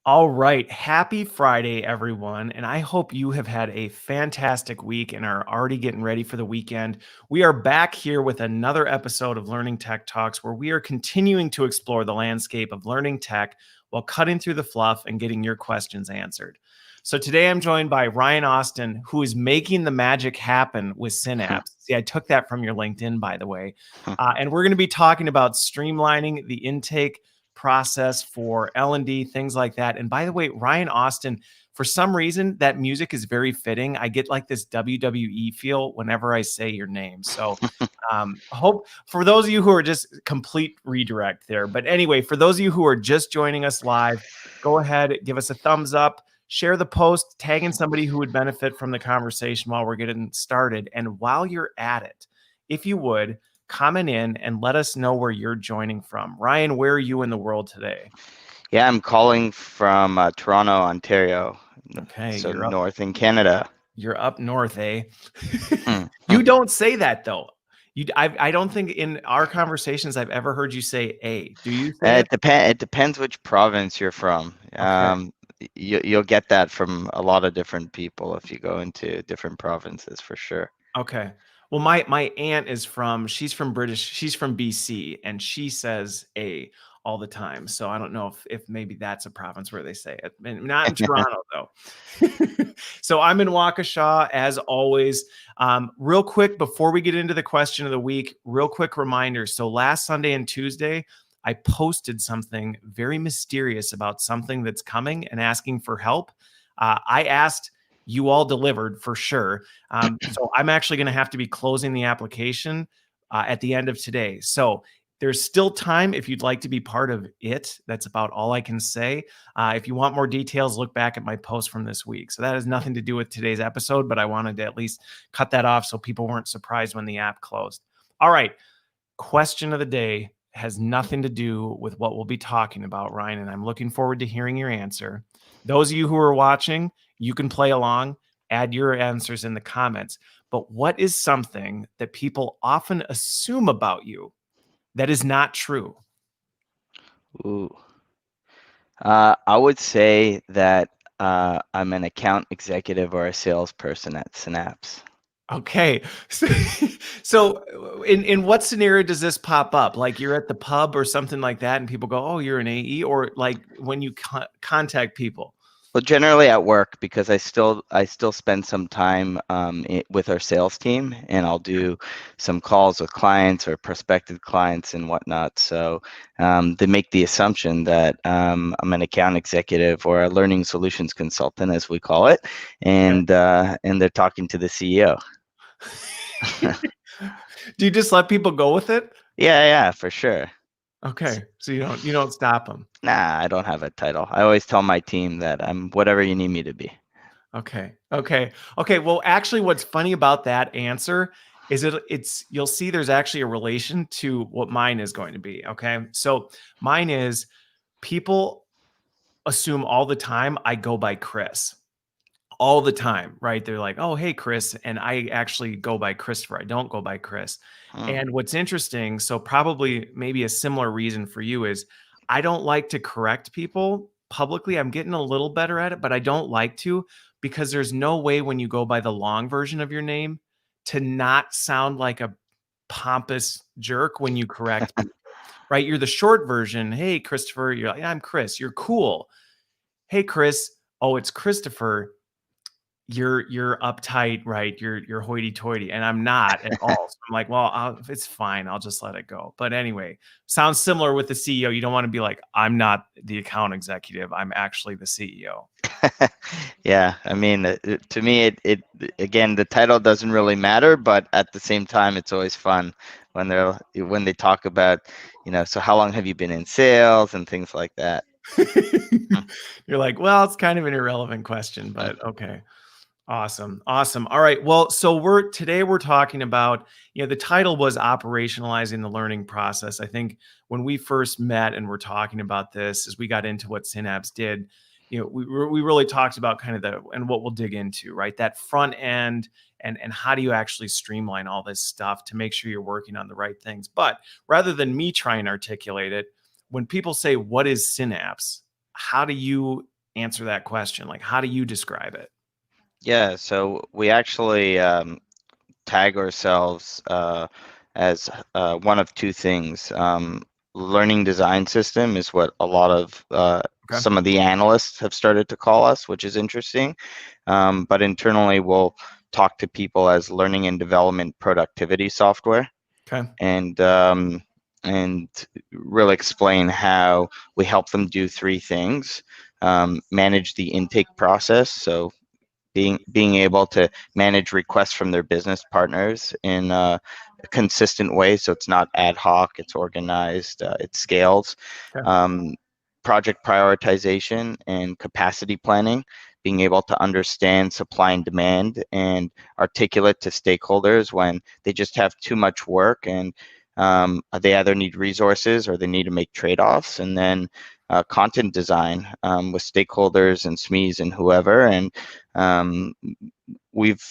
All right. Happy Friday, everyone. And I hope you have had a fantastic week and are already getting ready for the weekend. We are back here with another episode of Learning Tech Talks, where we are continuing to explore the landscape of learning tech while cutting through the fluff and getting your questions answered. So today I'm joined by Ryan Austin, who is making the magic happen with Synapse. See, I took that from your LinkedIn, by the way. And we're going to be talking about streamlining the intake process for L&D, things like that. And by the way, Ryan Austin, for some reason, that music is very fitting. I get like this WWE feel whenever I say your name. So hope for those of you who are just complete redirect there. But anyway, for those of you who are just joining us live, go ahead, give us a thumbs up, share the post, tag in somebody who would benefit from the conversation while we're getting started. And while you're at it, if you would, comment in and let us know where you're joining from. Ryan, where are you in the world today? Yeah, I'm calling from Toronto, Ontario. Okay, so you're north in Canada. You're up north, eh? You don't say that though. I don't think in our conversations I've ever heard you say "a." Do you? It depends which province you're from. Okay. You'll get that from a lot of different people if you go into different provinces, for sure. Okay. Well, my aunt is she's from BC, and she says "a" all the time. So I don't know if maybe that's a province where they say it. Not in Toronto though. So I'm in Waukesha as always. Real quick before we get into the question of the week, real quick reminder. So last Sunday and Tuesday, I posted something very mysterious about something that's coming and asking for help. I asked. You all delivered for sure. So I'm actually going to have to be closing the application at the end of today. So there's still time if you'd like to be part of it. That's about all I can say. If you want more details, look back at my post from this week. So that has nothing to do with today's episode, but I wanted to at least cut that off so people weren't surprised when the app closed. All right. Question of the day has nothing to do with what we'll be talking about, Ryan, and I'm looking forward to hearing your answer. Those of you who are watching, you can play along, add your answers in the comments. But what is something that people often assume about you that is not true? Ooh. I would say that I'm an account executive or a salesperson at Synapse. Okay. So in what scenario does this pop up? Like you're at the pub or something like that and people go, oh, you're an AE, or like when you contact people? Well, generally at work, because I still spend some time with our sales team, and I'll do some calls with clients or prospective clients and whatnot. So they make the assumption that I'm an account executive or a learning solutions consultant, as we call it, and they're talking to the CEO. Do you just let people go with it? Yeah, for sure. Okay, so you don't stop them. Nah, I don't have a title. I always tell my team that I'm whatever you need me to be. Okay. Well, actually, what's funny about that answer is you'll see there's actually a relation to what mine is going to be. Okay, so mine is people assume all the time I go by Chris. All the time, right? They're like, oh, hey, Chris. And I actually go by Christopher. I don't go by Chris. And what's interesting, so probably maybe a similar reason for you is I don't like to correct people publicly. I'm getting a little better at it, but I don't like to, because there's no way when you go by the long version of your name to not sound like a pompous jerk when you correct people, right? You're the short version. Hey, Christopher. You're like, I'm Chris. You're cool. Hey, Chris. Oh, it's Christopher. You're uptight, right? You're hoity-toity, and I'm not at all. So I'm like, well, it's fine. I'll just let it go. But anyway, sounds similar with the CEO. You don't want to be like, I'm not the account executive. I'm actually the CEO. Yeah, I mean, to me, it again, the title doesn't really matter, but at the same time, it's always fun when they talk about, so how long have you been in sales and things like that. You're like, well, it's kind of an irrelevant question, but okay. Awesome. Awesome. All right. Well, so today we're talking about, the title was Operationalizing the Learning Process. I think when we first met and we're talking about this, as we got into what Synapse did, we really talked about kind of and what we'll dig into, right? That front end and how do you actually streamline all this stuff to make sure you're working on the right things. But rather than me try and articulate it, when people say, what is Synapse? How do you answer that question? Like, how do you describe it? Yeah, so we actually tag ourselves as one of two things. Learning design system is what a lot of Okay. some of the analysts have started to call us, which is interesting. But internally, we'll talk to people as learning and development productivity software, Okay. and really explain how we help them do three things: manage the intake process, so being able to manage requests from their business partners in a consistent way, so it's not ad hoc, it's organized, it scales. Okay. um, Project prioritization and capacity planning, being able to understand supply and demand and articulate to stakeholders when they just have too much work, and they either need resources or they need to make trade-offs. And then content design with stakeholders and SMEs and whoever. And um, we've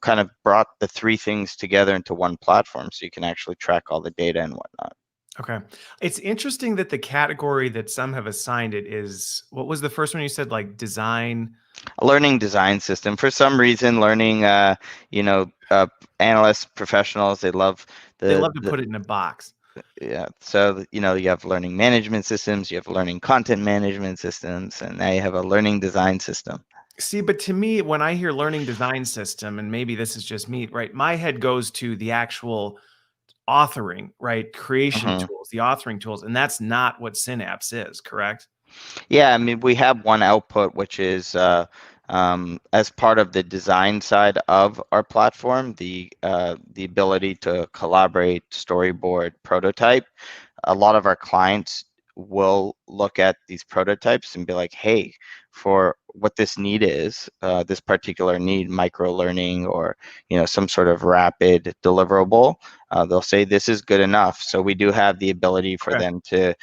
kind of brought the three things together into one platform, so you can actually track all the data and whatnot. Okay. It's interesting that the category that some have assigned it is, what was the first one you said? Like design. A learning design system. For some reason, learning, you know, analysts, professionals, they love They the, love to the put it in a box. yeah. So, you know, you have learning management systems, you have learning content management systems, and now you have a learning design system. See, but to me, when I hear learning design system, and maybe this is just me, right? My head goes to the actual authoring, right? Creation Mhm. tools, the authoring tools. And that's not what Synapse is, correct? Yeah, I mean, we have one output, which is as part of the design side of our platform, the ability to collaborate, storyboard, prototype. A lot of our clients will look at these prototypes and be like, hey, for what this need is, this particular need, micro learning, or some sort of rapid deliverable, they'll say this is good enough. So we do have the ability for Okay. them to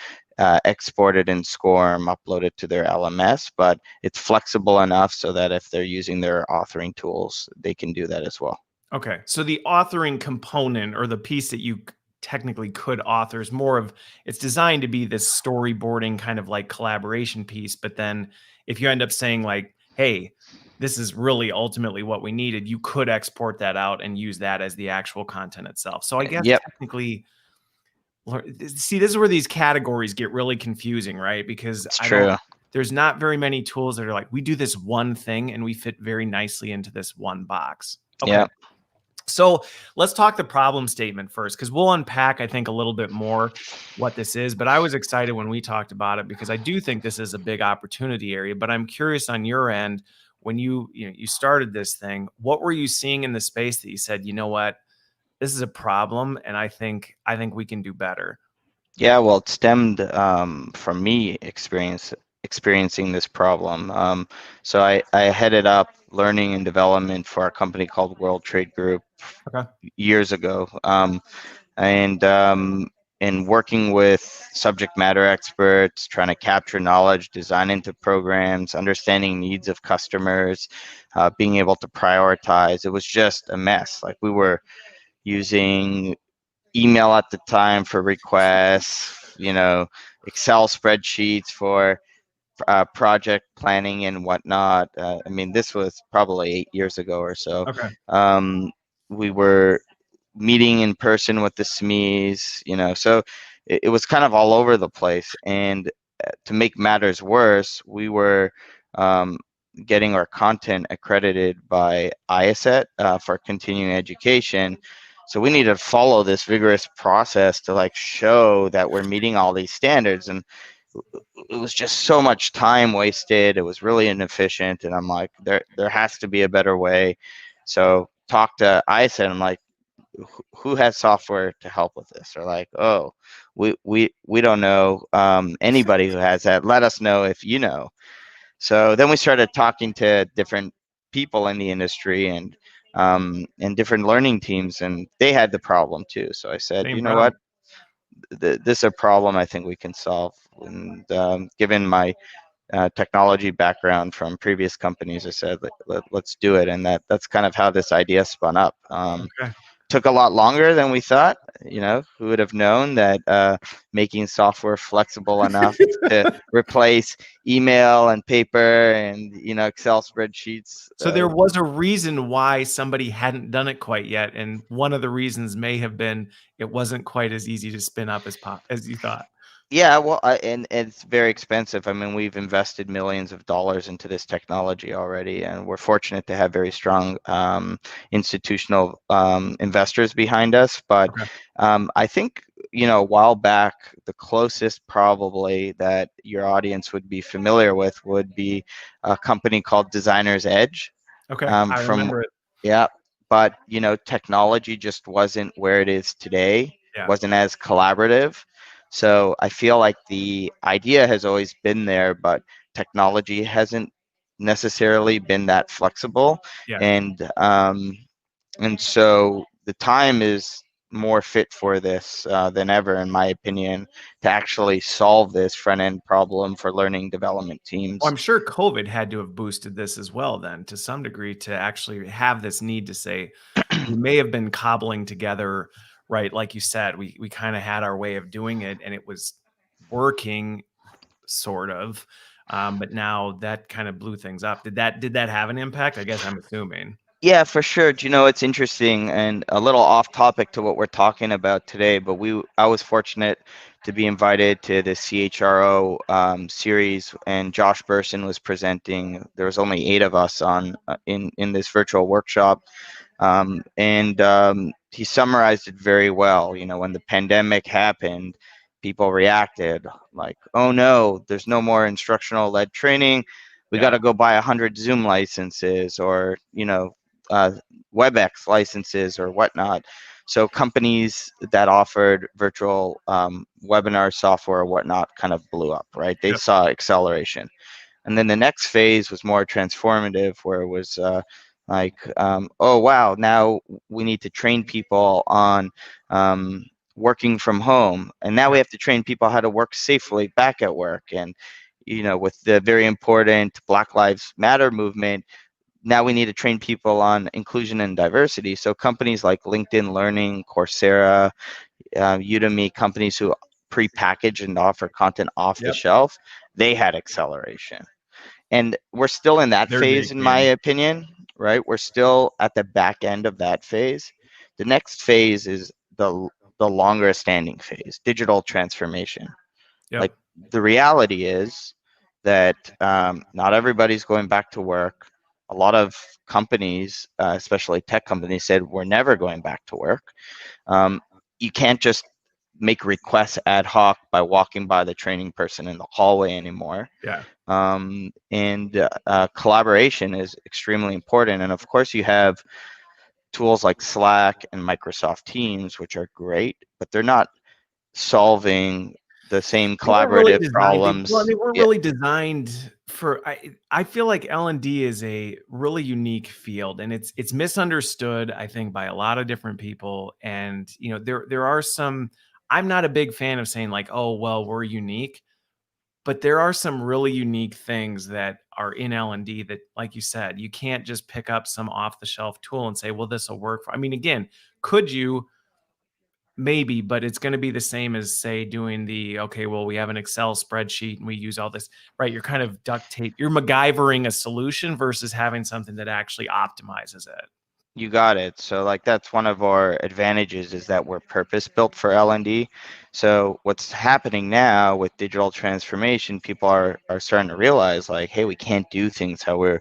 export it in SCORM, upload it to their LMS, but it's flexible enough so that if they're using their authoring tools, they can do that as well. Okay. So the authoring component or the piece that you technically could author is more of, it's designed to be this storyboarding kind of like collaboration piece. But then if you end up saying like, hey, this is really ultimately what we needed, you could export that out and use that as the actual content itself. So I guess Yep, technically, see, this is where these categories get really confusing, right? Because it's true. there's not very many tools that are like, we do this one thing and we fit very nicely into this one box. Okay. Yeah. So let's talk the problem statement first, because we'll unpack, I think, a little bit more what this is. But I was excited when we talked about it because I do think this is a big opportunity area. But I'm curious on your end, when you started this thing, what were you seeing in the space that you said, you know what, this is a problem, and I think we can do better. Yeah, well, it stemmed from me experiencing this problem. So I headed up learning and development for a company called World Trade Group Okay. years ago, and in working with subject matter experts, trying to capture knowledge, design into programs, understanding needs of customers, being able to prioritize. It was just a mess. Like, we were using email at the time for requests, Excel spreadsheets for project planning and whatnot. I mean, this was probably 8 years ago or so. Okay. Um, we were meeting in person with the SMEs, so it was kind of all over the place. And to make matters worse, we were um, getting our content accredited by IASET for continuing education. So we need to follow this vigorous process to like show that we're meeting all these standards. And it was just so much time wasted. It was really inefficient. And I'm like, there has to be a better way. So talk to IASET. I'm like, who has software to help with this? Or like, oh, we don't know anybody who has that. Let us know if you know. So then we started talking to different people in the industry and different learning teams, and they had the problem too. So I said, Same you know what, problem. this is a problem I think we can solve. And given my technology background from previous companies, I said, let's do it. And that's kind of how this idea spun up. Okay. Took a lot longer than we thought. Who would have known that making software flexible enough to replace email and paper and Excel spreadsheets. So there was a reason why somebody hadn't done it quite yet, and one of the reasons may have been it wasn't quite as easy to spin up as you thought. Yeah, well, and it's very expensive. I mean, we've invested millions of dollars into this technology already, and we're fortunate to have very strong institutional investors behind us. But Okay. I think, a while back, the closest probably that your audience would be familiar with would be a company called Designer's Edge. Okay. I From remember it. Yeah, but technology just wasn't where it is today. Yeah. Wasn't as collaborative. So I feel like the idea has always been there, but technology hasn't necessarily been that flexible. Yeah. And so the time is more fit for this than ever, in my opinion, to actually solve this front end problem for learning development Well, teams. I'm sure COVID had to have boosted this as well then to some degree to actually have this need to say, we may have been cobbling together, right? Like you said, we kind of had our way of doing it and it was working sort of. But now that kind of blew things up. Did that have an impact? I guess I'm assuming. Yeah, for sure. Do you know, it's interesting and a little off topic to what we're talking about today, but I was fortunate to be invited to the CHRO series, and Josh Burson was presenting. There was only 8 of us on in this virtual workshop, and he summarized it very well. When the pandemic happened, people reacted like, "Oh no, there's no more instructional led training. We got Yeah. to go buy 100 Zoom licenses or uh, WebEx licenses or whatnot." So companies that offered virtual webinar software or whatnot kind of blew up, right? They Yep. saw acceleration. And then the next phase was more transformative, where it was oh wow, now we need to train people on working from home, and now we Yep. have to train people how to work safely back at work. And with the very important Black Lives Matter movement, now we need to train people on inclusion and diversity. So companies like LinkedIn Learning, Coursera, Udemy, companies who pre-package and offer content off the Yep. shelf, they had acceleration. And we're still in that They're the phase, in my ATM. opinion, right? We're still at the back end of that phase. The next phase is the longer standing phase, digital transformation. Like, Yep. the reality is that not everybody's going back to work. A lot of companies, especially tech companies, said we're never going back to work. um, you can't just make requests ad hoc by walking by the training person in the hallway anymore. Yeah. And collaboration is extremely important. And of course, you have tools like Slack and Microsoft Teams, which are great, but they're not solving the same They weren't really collaborative designed. problems. They weren't Yeah, really designed for. I feel like L&D is a really unique field, and it's misunderstood. I think by a lot of different people, and there are some. I'm not a big fan of saying like, oh well, we're unique, but there are some really unique things that are in L&D that, like you said, you can't just pick up some off the shelf tool and say, well, this will work for. I mean, again, could you? Maybe, but it's going to be the same as say doing okay, well, we have an Excel spreadsheet and we use all this, right? You're kind of duct tape, you're MacGyvering a solution versus having something that actually optimizes it. you got it. So like, that's one of our advantages, is that we're purpose built for L&D. So what's happening now with digital transformation, people are starting to realize like, hey, we can't do things how we're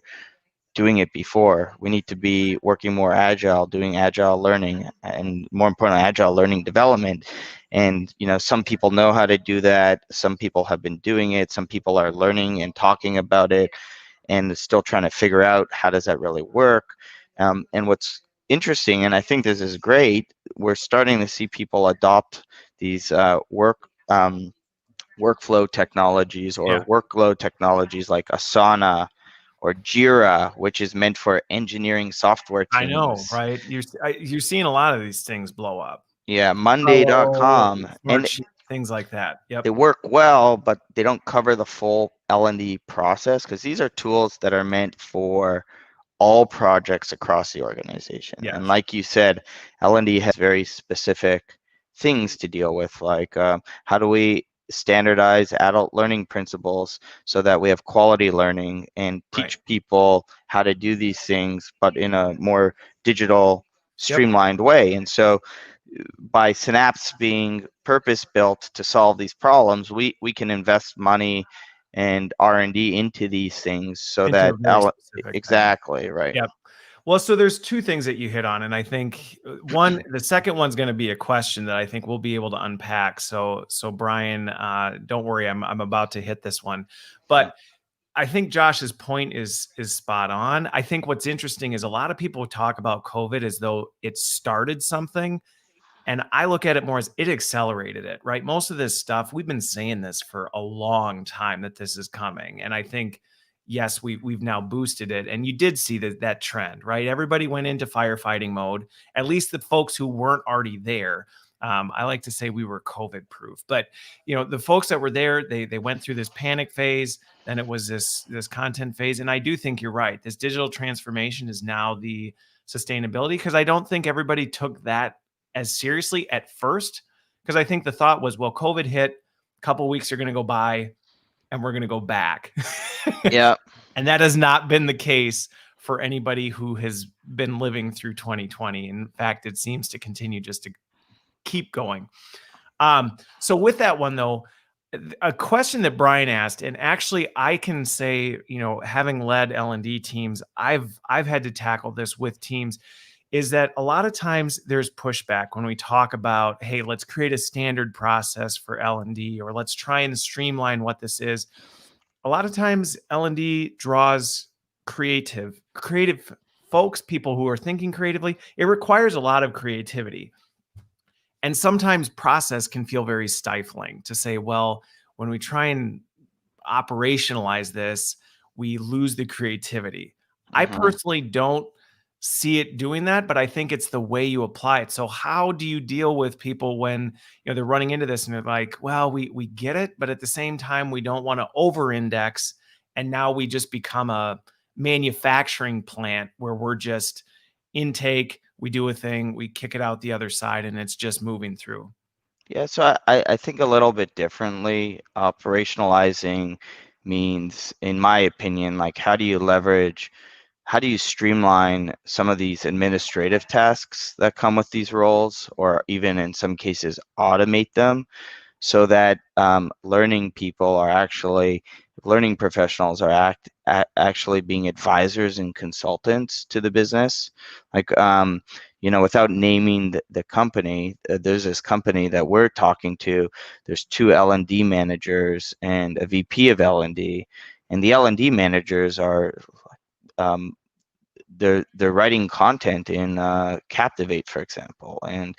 doing it before. We need to be working more agile, doing agile learning, and more importantly, agile learning development. And some people know how to do that. Some people have been doing it. Some people are learning and talking about it, and still trying to figure out how does that really work. And what's interesting, and I think this is great, we're starting to see people adopt these workflow technologies or Yeah. workload technologies like Asana or Jira, which is meant for engineering software I know, teams. right? You're seeing a lot of these things blow up. Yeah, Trello, Monday.com, and Smartsheet, things like that. they Yep. work well, but they don't cover the full L&D process, because these are tools that are meant for all projects across the organization. Yes. And like you said, L&D has very specific things to deal with, like how do we standardize adult learning principles so that we have quality learning and Right. teach people how to do these things, but in a more digital, Yep. streamlined way. And so by Synapse being purpose built to solve these problems, we can invest money and R&D into these things so Into a that very specific thing. exactly right. Yep. Well, so there's two things that you hit on, and I think the second one's going to be a question that I think we'll be able to unpack. So Brian, don't worry, I'm about to hit this one, but I think Josh's point is spot on. I think what's interesting is a lot of people talk about COVID as though it started something. And I look at it more as it accelerated it, right? Most of this stuff, we've been saying this for a long time that this is coming. And I think, yes, we've now boosted it. And you did see that trend, right? Everybody went into firefighting mode, at least the folks who weren't already there. I like to say we were COVID proof, but the folks that were there, they went through this panic phase. Then it was this content phase. And I do think you're right. This digital transformation is now the sustainability, because I don't think everybody took that as seriously at first, because I think the thought was, well, COVID hit, a couple weeks are going to go by and we're going to go back. Yeah. And that has not been the case for anybody who has been living through 2020. In fact, it seems to continue just to keep going. So with that one, though, a question that Brian asked, and actually I can say, having led L&D teams, I've had to tackle this with teams, is that a lot of times there's pushback when we talk about, hey, let's create a standard process for L&D, or let's try and streamline what this is. A lot of times L&D draws creative folks, people who are thinking creatively. It requires a lot of creativity. And sometimes process can feel very stifling to say, well, when we try and operationalize this, we lose the creativity. I personally don't see it doing that, but I think it's the way you apply it. So how do you deal with people when they're running into this and they're like, well, we get it, but at the same time we don't want to over index, and now we just become a manufacturing plant where we're just intake, we do a thing, we kick it out the other side, and it's just moving through. Yeah, so I think a little bit differently. Operationalizing means, in my opinion, like how do you streamline some of these administrative tasks that come with these roles, or even in some cases automate them, so that learning professionals are actually being advisors and consultants to the business. Like, without naming the company, there's this company that we're talking to. There's two L&D managers and a VP of L&D, and the L&D managers are um, they're writing content in Captivate, for example, and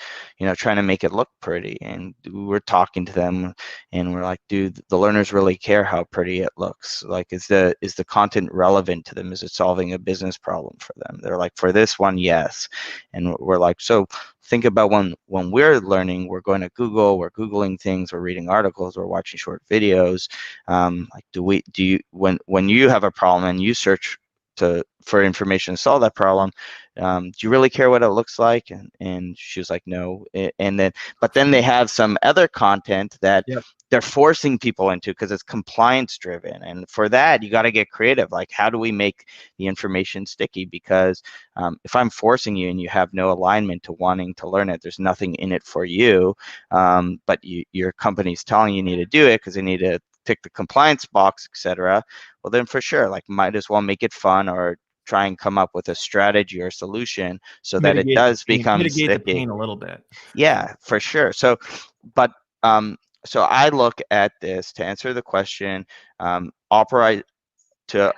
trying to make it look pretty. And we're talking to them, and we're like, dude, the learners really care how pretty it looks. Like, is the content relevant to them? Is it solving a business problem for them? They're like, for this one, yes. And we're like, so think about when we're learning, we're going to Google, we're Googling things, we're reading articles, we're watching short videos. Like, when you have a problem and you search for information to solve that problem, do you really care what it looks like? And she was like, no. But then they have some other content that they're forcing people into because it's compliance driven, and for that you got to get creative. Like, how do we make the information sticky? Because if I'm forcing you and you have no alignment to wanting to learn it, there's nothing in it for you, but your company's telling you need to do it because they need to tick the compliance box, etc. Well, then for sure, like, might as well make it fun, or try and come up with a strategy or solution so that it does become Mitigate the sticky. pain a little bit. Yeah, for sure. So, but so I look at this to answer the question, operate to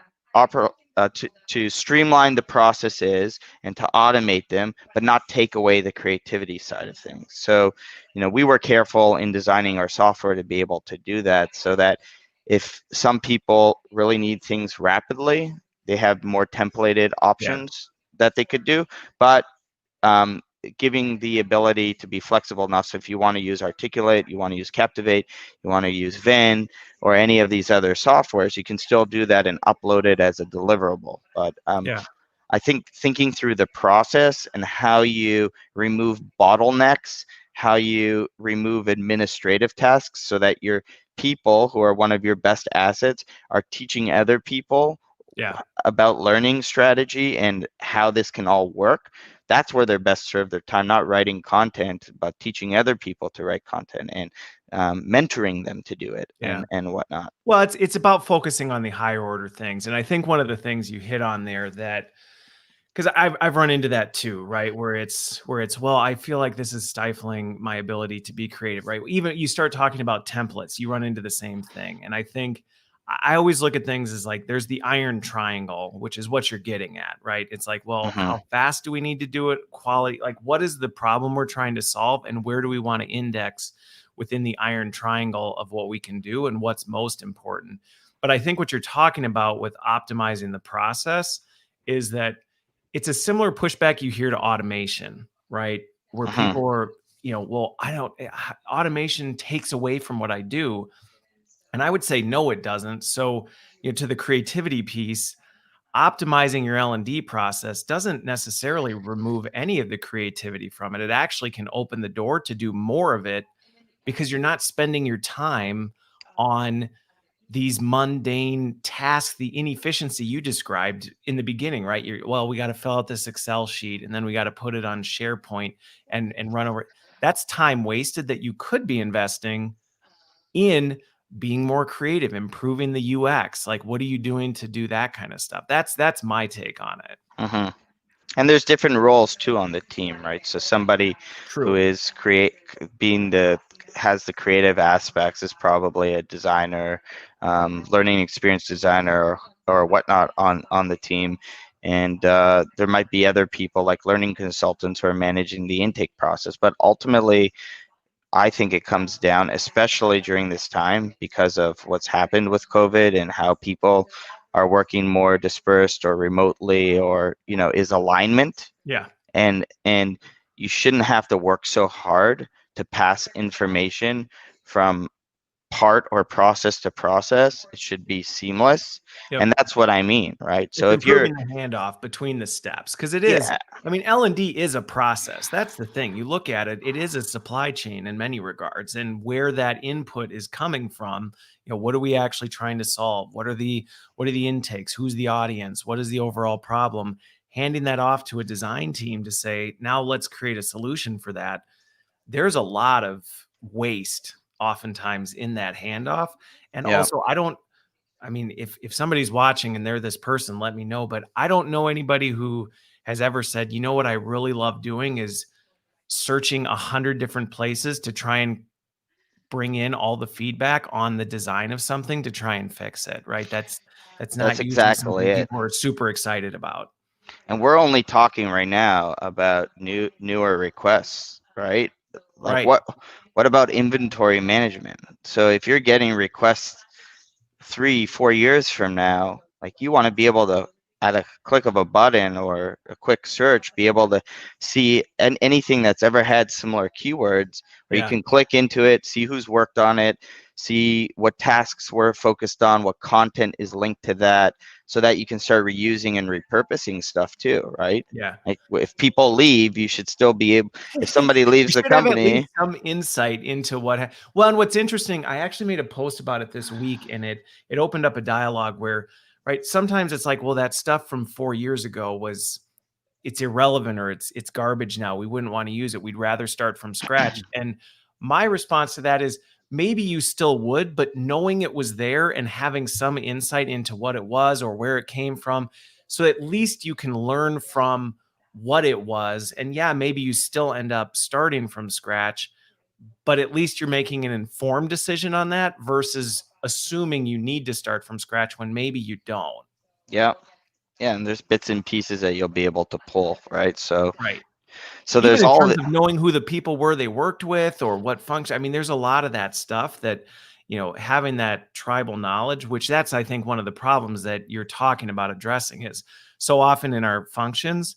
to streamline the processes and to automate them, but not take away the creativity side of things. So, we were careful in designing our software to be able to do that, so that if some people really need things rapidly, they have more templated Yeah. options that they could do, but um, giving the ability to be flexible enough. So if you want to use Articulate, you want to use Captivate, you want to use Vin or any of these other softwares, you can still do that and upload it as a deliverable. But Yeah. I think thinking through the process and how you remove bottlenecks, how you remove administrative tasks so that your people who are one of your best assets are teaching other people Yeah. about learning strategy and how this can all work. That's where they're best served their time, not writing content, but teaching other people to write content and mentoring them to do it Yeah. and whatnot. Well, it's about focusing on the higher order things. And I think one of the things you hit on there that because I've run into that too, right? Where it's well, I feel like this is stifling my ability to be creative, right? Even you start talking about templates, you run into the same thing. And I think I always look at things as like there's the iron triangle, which is what you're getting at, right? It's like, well, Hmm. how fast do we need to do it? Quality, like what is the problem we're trying to solve, and where do we want to index within the iron triangle of what we can do and what's most important? But I think what you're talking about with optimizing the process is that it's a similar pushback you hear to automation, right? Where Hmm. people are, well, I don't, automation takes away from what I do. And I would say, no, it doesn't. So, to the creativity piece, optimizing your L&D process doesn't necessarily remove any of the creativity from it. It actually can open the door to do more of it because you're not spending your time on these mundane tasks, the inefficiency you described in the beginning, right? Well, we got to fill out this Excel sheet and then we got to put it on SharePoint and run over. That's time wasted that you could be investing in being more creative, improving the UX. Like, what are you doing to do that kind of stuff? That's my take on it. Hmm. And there's different roles too on the team, right? So somebody who True. is being the has the creative aspects is probably a designer, learning experience designer or whatnot on the team. And there might be other people like learning consultants who are managing the intake process. But ultimately, I think it comes down, especially during this time, because of what's happened with COVID and how people are working more dispersed or remotely, or is alignment. Yeah. And you shouldn't have to work so hard to pass information from part or process to process. It should be seamless, and Yep. that's what I mean, right? It's So if you're improving the handoff between the steps because it is. yeah, I mean, L&D is a process. That's the thing. You look at it, it is a supply chain in many regards, and where that input is coming from, what are we actually trying to solve? What are the intakes? Who's the audience? What is the overall problem? Handing that off to a design team to say, now let's create a solution for that. There's a lot of waste oftentimes in that handoff. And yeah. also, I mean, if somebody's watching and they're this person, let me know. But I don't know anybody who has ever said, what I really love doing is searching 100 different places to try and bring in all the feedback on the design of something to try and fix it. Right? That's That's not usually exactly something it. people are super excited about. And we're only talking right now about newer requests, right? Like Right? what about inventory management? So if you're getting requests 3, 4 years from now, like you want to be able to, at a click of a button or a quick search, be able to see anything that's ever had similar keywords, where you Yeah. can click into it, see who's worked on it, see what tasks were focused on, what content is linked to that, so that you can start reusing and repurposing stuff too, right? Yeah. Like if people leave, you should still be able, if somebody You leaves the should have at least company, some insight into well, and what's interesting, I actually made a post about it this week, and it opened up a dialogue where, right, sometimes it's like, well, that stuff from 4 years ago it's irrelevant or it's garbage now. We wouldn't want to use it. We'd rather start from scratch. And my response to that is maybe you still would, but knowing it was there and having some insight into what it was or where it came from, so at least you can learn from what it was. And yeah, maybe you still end up starting from scratch, but at least you're making an informed decision on that versus assuming you need to start from scratch when maybe you don't. yeah. Yeah, and there's bits and pieces that you'll be able to pull, right? So Right. there's Even in all terms the of knowing who the people were they worked with or what function. I mean, there's a lot of that stuff that, having that tribal knowledge, which that's, I think, one of the problems that you're talking about addressing is so often in our functions,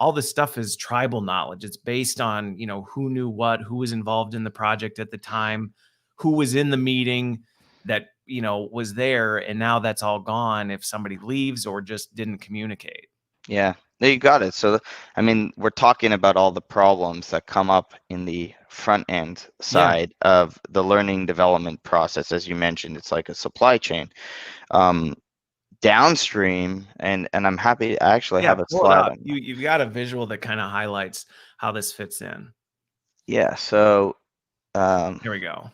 all this stuff is tribal knowledge. It's based on, who knew what, who was involved in the project at the time, who was in the meeting that, was there. And now that's all gone if somebody leaves or just didn't communicate. Yeah, no, you got it. So, I mean, we're talking about all the problems that come up in the front end Yeah. side of the learning development process. As you mentioned, it's like a supply chain. Downstream, and I'm happy I actually Yeah. have a Pull it slide up. on. You've got a visual that kind of highlights how this fits in. Yeah, so There we go.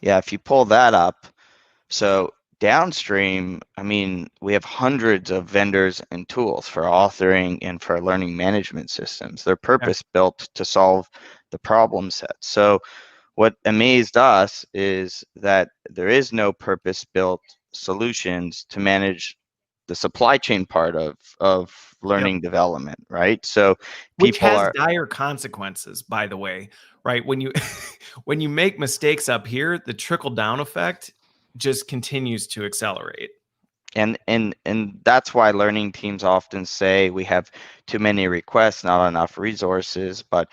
yeah, if you pull that up, so downstream, I mean, we have hundreds of vendors and tools for authoring and for learning management systems. They're Yeah. purpose built to solve the problem set. So what amazed us is that there is no purpose built solutions to manage the supply chain part of Yep. learning development, right? So Which people has are, dire consequences, by the way, right? When you when you make mistakes up here, the trickle down effect just continues to accelerate. and that's why learning teams often say we have too many requests, not enough resources. But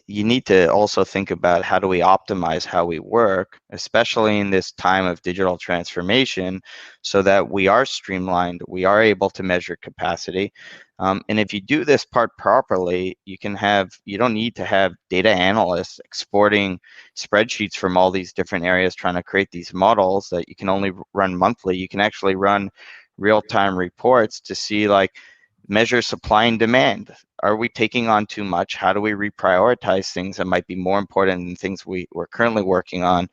you need to also think about how do we optimize how we work, especially in this time of digital transformation, so that we are streamlined, we are able to measure capacity. And if you do this part properly, you don't need to have data analysts exporting spreadsheets from all these different areas trying to create these models that you can only run monthly. You can actually run real-time reports to see, like, measure supply and demand. Are we taking on too much? How do we reprioritize things that might be more important than things we're currently working on?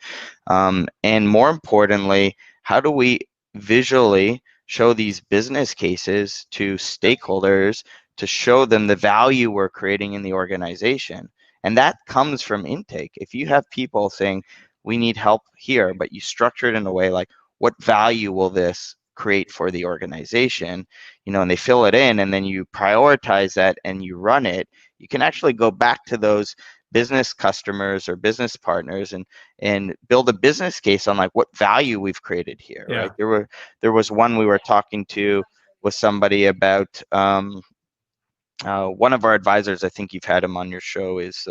And more importantly, how do we visually show these business cases to stakeholders to show them the value we're creating in the organization? And that comes from intake. If you have people saying, we need help here, but you structure it in a way like, what value will this create for the organization? And they fill it in, and then you prioritize that and you run it. You can actually go back to those business customers or business partners and build a business case on, like, what value we've created here, Yeah. right? There was one we were talking to with somebody about, one of our advisors, I think you've had him on your show, is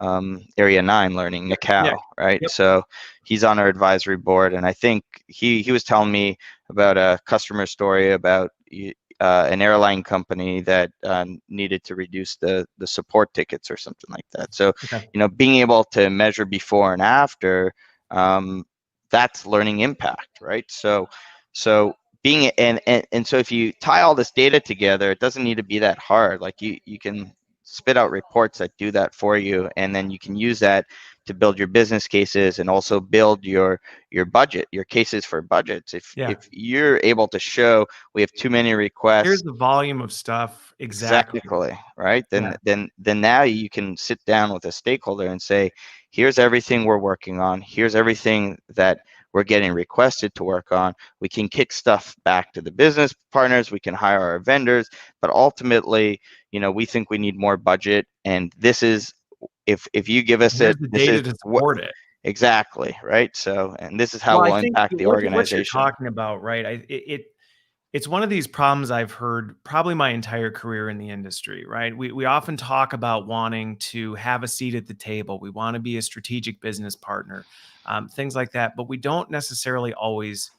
Area 9 Learning, Yeah. Nikau, right? Yep. So he's on our advisory board, and I think he was telling me about a customer story about an airline company that needed to reduce the support tickets or something like that. So, Okay. being able to measure before and after, that's learning impact, right? So being and so if you tie all this data together, it doesn't need to be that hard. Like, you can spit out reports that do that for you, and then you can use that to build your business cases and also build your budget, your cases for budgets. Yeah. If you're able to show we have too many Here's requests, the volume of stuff exactly. exactly, right? Yeah. Then now you can sit down with a stakeholder and say, here's everything we're working on, here's everything that we're getting requested to work on. We can kick stuff back to the business partners, we can hire our vendors, but ultimately, we think we need more budget, and this is, if you give us Here's it, the this is data to what support it. exactly, right? So, and this is how Well, I we'll think impact the what you're organization. talking about, right? It's one of these problems I've heard probably my entire career in the industry, right? We often talk about wanting to have a seat at the table. We want to be a strategic business partner, things like that, but we don't necessarily always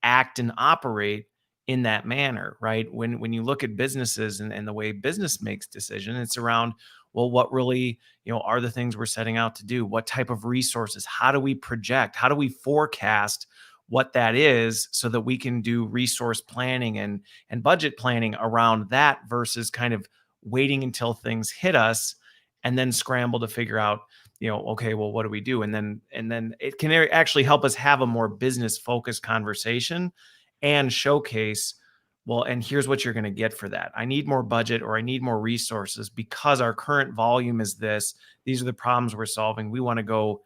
act and operate in that manner, right? When you look at businesses and the way business makes decisions, it's around, well, what really, are the things we're setting out to do? What type of resources? How do we project? How do we forecast what that is so that we can do resource planning and budget planning around that versus kind of waiting until things hit us and then scramble to figure out, okay, well, what do we do? And then it can actually help us have a more business focused conversation and showcase, well, and here's what you're going to get for that. I need more budget or I need more resources because our current volume is this. These are the problems we're solving. We want to go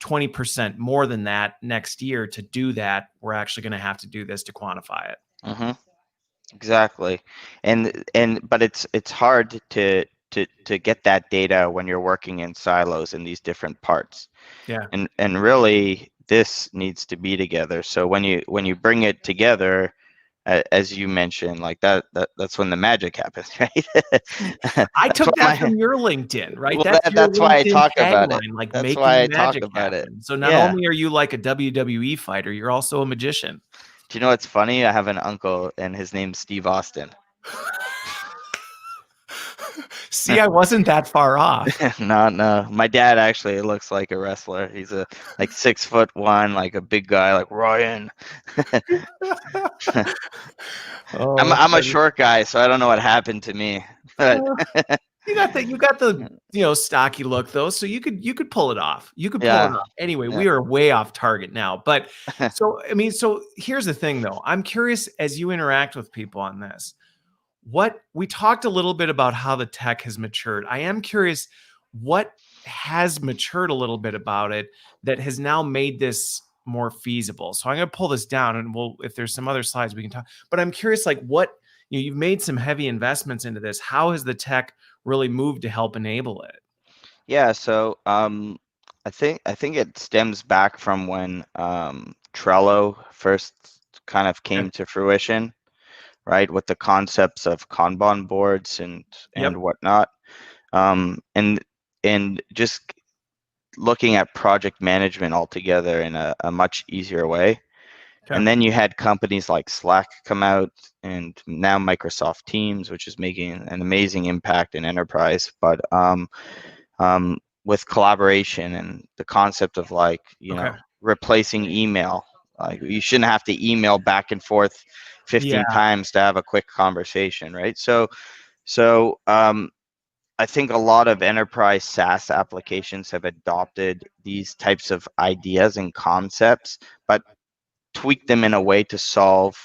20% more than that next year. To do that, we're actually going to have to do this to quantify it. Hmm. Exactly. But it's hard to get that data when you're working in silos in these different parts. Yeah. And really, this needs to be together. So when you bring it together, as you mentioned, like that's when the magic happens, right? I That's took what that my from your LinkedIn, right? well, That's your that's why I LinkedIn talk about it. tagline, like That's making why I talk magic about it. happen. So not Yeah. only are you like a WWE fighter, you're also a magician. Do you know what's funny? I have an uncle, and his name's Steve Austin. See, I wasn't that far off. No, no. My dad actually looks like a wrestler. He's a like 6'1", like a big guy, like Ryan. Oh, that's I'm a funny. short guy, so I don't know what happened to me. But You got the stocky look though, so you could pull it off. You could pull it yeah, off. Anyway, yeah, we are way off target now. But so I mean, so here's the thing though. I'm curious as you interact with people on this. What we talked a little bit about how the tech has matured. I am curious what has matured a little bit about it that has now made this more feasible. So I'm going to pull this down and we'll if there's some other slides we can talk. But I'm curious like what you've made some heavy investments into this. How has the tech really moved to help enable it? yeah. So I think it stems back from when Trello first kind of Okay. came to fruition, right? With the concepts of Kanban boards and Yep. whatnot, um, and and just looking at project management altogether in a much easier way. Okay. And then you had companies like Slack come out, and now Microsoft Teams, which is making an amazing impact in enterprise. But with collaboration and the concept of like, Okay. replacing email, like you shouldn't have to email back and forth 15 Yeah. times to have a quick conversation, right? So I think a lot of enterprise SaaS applications have adopted these types of ideas and concepts, but tweak them in a way to solve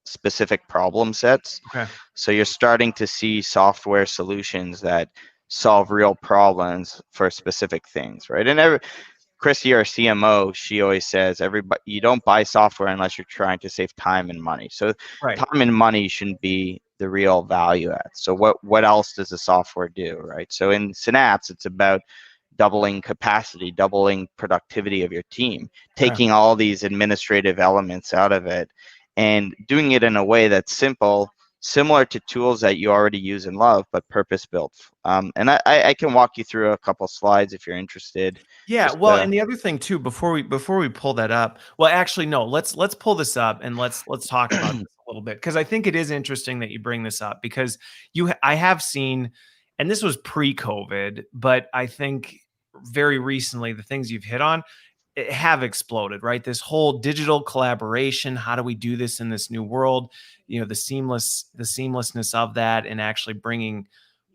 specific problem sets. Okay. So you're starting to see software solutions that solve real problems for specific things, right? And Chrissy, our CMO, she always says, everybody, you don't buy software unless you're trying to save time and money. So Right. time and money shouldn't be the real value add. So what else does the software do, right? So in Synapse, it's about doubling capacity, doubling productivity of your team, Okay. taking all these administrative elements out of it and doing it in a way that's simple, similar to tools that you already use and love, but purpose built. And I can walk you through a couple slides if you're interested. Yeah, Just well, and the other thing too, before we pull that up, well, actually, no, let's pull this up and let's talk about this a little bit because I think it is interesting that you bring this up because I have seen, and this was pre-COVID, but I think very recently the things you've hit on have exploded, right? This whole digital collaboration, how do we do this in this new world? The seamlessness of that and actually bringing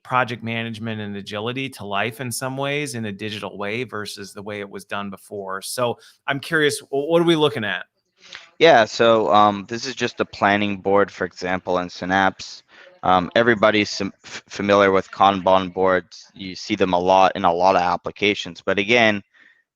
project management and agility to life in some ways in a digital way versus the way it was done before. So I'm curious, what are we looking at? Yeah, so this is just a planning board, for example, in Synapse. Everybody's familiar with Kanban boards. You see them a lot in a lot of applications. But again,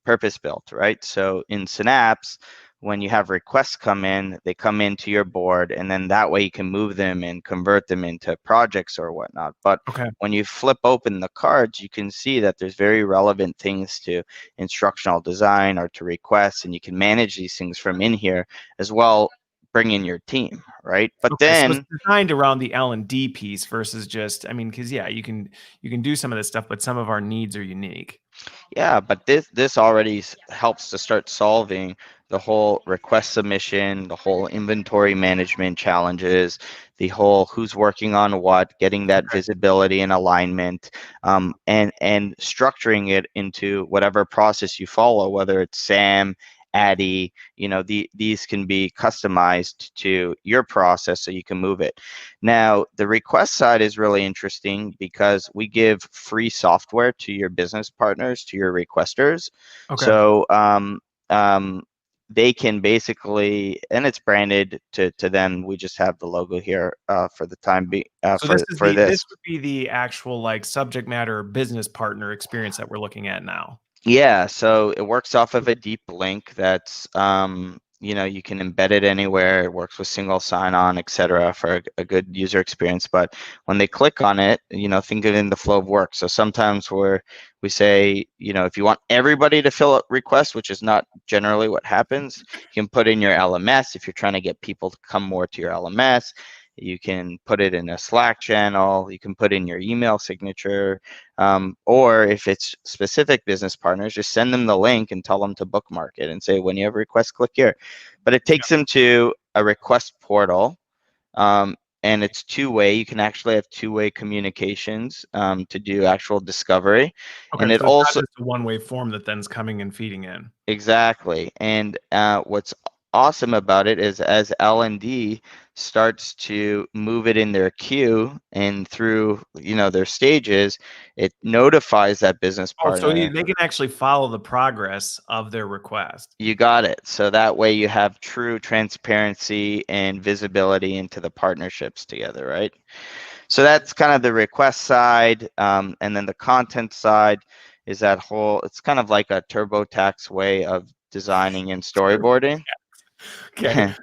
purpose built, right? So in Synapse, when you have requests come in, they come into your board, and then that way you can move them and convert them into projects or whatnot. But Okay. when you flip open the cards, you can see that there's very relevant things to instructional design or to requests, and you can manage these things from in here as well. Bring in your team, right? But Okay, so it's then designed around the L&D piece versus just, I mean, because yeah, you can do some of this stuff, but some of our needs are unique. yeah, but this already helps to start solving the whole request submission, the whole inventory management challenges, the whole who's working on what, getting that Okay. visibility and alignment, and structuring it into whatever process you follow, whether it's SAM, ADDIE, these can be customized to your process so you can move it. Now, the request side is really interesting because we give free software to your business partners, to your requesters. Okay. So they can basically, and it's branded to them. We just have the logo here for the time being So this is for this this. would be the actual like subject matter business partner experience that we're looking at now. Yeah, so it works off of a deep link that's you can embed it anywhere. It works with single sign-on, etc., for a good user experience. But when they click on it, think of it in the flow of work. So sometimes we say, if you want everybody to fill out requests, which is not generally what happens, you can put in your LMS if you're trying to get people to come more to your LMS. You can put it in a Slack channel. You can put in your email signature. Or if it's specific business partners, just send them the link and tell them to bookmark it and say, when you have a request, click here. But it takes them to a request portal, and it's two-way. You can actually have two-way communications to do actual discovery. Okay, And it so it's not also, just a one-way form that then's coming and feeding in. exactly. And what's awesome about it is as L&D starts to move it in their queue and through their stages, it notifies that business Oh, so partner. they can actually follow the progress of their request. You got it. So that way you have true transparency and visibility into the partnerships together, right? So that's kind of the request side, and then the content side is that whole. It's kind of like a TurboTax way of designing and storyboarding. Okay.